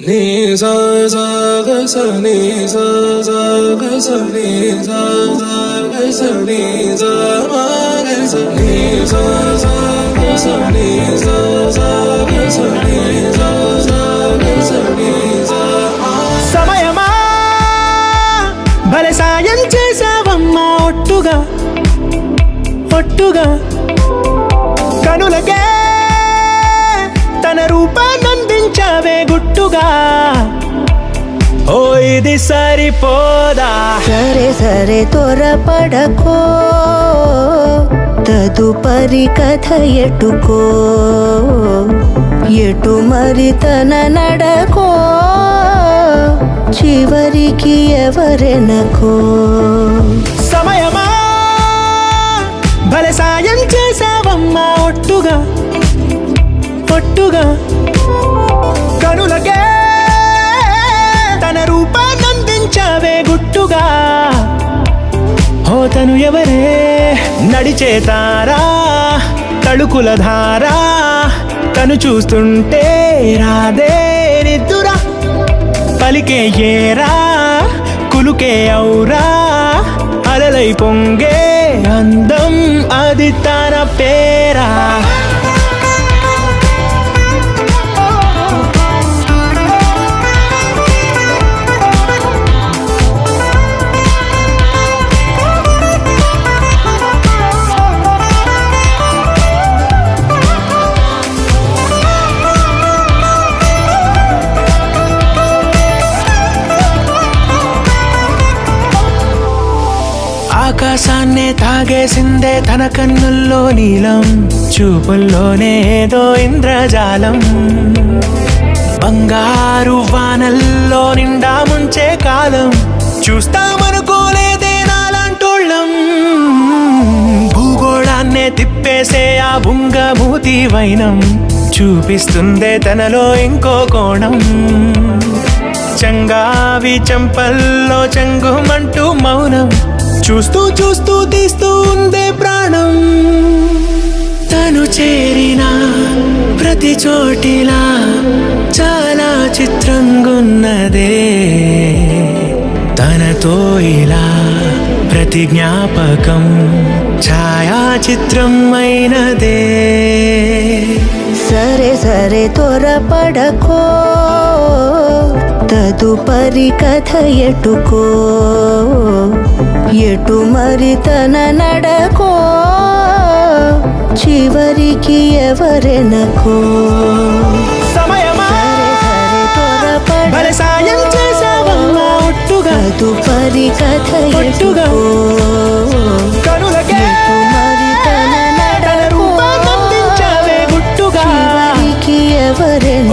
నీ సా సా గ స నీ సా సా గ స నీ సా సా గ స నీ సా మా గ స నీ సా సా గ స నీ సా సా గ స నీ సా సా గ స నీ సా మా. సమయమా భలే సాయం చేసావమ్మా ఒట్టుగా ఒట్టుగా కనులకే తన రూపాన్నందించావే గుట్టుగా. ఓ ఇది సరిపోదా, సరే సరే త్వరపడకో, తదుపరి కథ ఎటుకో, ఎటు మరి తన నడకో, చివరికి ఎవరెనకో. సమయమా భలే సాయం చేసావమ్మా ఒట్టుగా ఒట్టుగా కనులకే తన రూపాన్నందించావే గుట్టుగా. ఓ తను ఎవరే నడిచే తారా తళుకుల ధారా, తను చూస్తుంటే రాదే నిద్దురా, పలికే ఏరా కులుకే ఔరా, అలలై పొంగే అందం అది తన పేరా. ఆకాశాన్నే తాగేసిందే తన కన్నుల్లో నీలం, చూపుల్లోనే ఏదో ఇంద్రజాలం, బంగారు వానల్లో నిండా ముంచే కాలం, చూస్తామనుకోలేదే నాలాంటోళ్ళం. భూగోళాన్నే తిప్పేసే ఆ బుంగమూతి వైనం, చూపిస్తుందే తనలో ఇంకో కోణం, చంగావి చంపల్లో చంగుమంటూ మౌనం, చూస్తూ చూస్తూ తీస్తూ ఉందే ప్రాణం. తను చేరిన ప్రతి చోటిలా చాలా చిత్రంగున్నదే, తనతో ఇలా ప్రతి జ్ఞాపకం ఛాయాచిత్రం అయినదే. సరే సరే త్వరపడకో, తదుపరి కథ ఎటుకో, ఎటు మరి తన నడకో, చివరికి ఎవరెనకో. సమయమా భలే సాయం చేసావమ్మా ఒట్టుగా తదుపరి కథ ఒట్టుగా ఎటుకో, కనులకే ఎటు మరి తన తన నడకో, రూపాన్నందించావే గుట్టుగా. చివరికి ఎవరెనకో.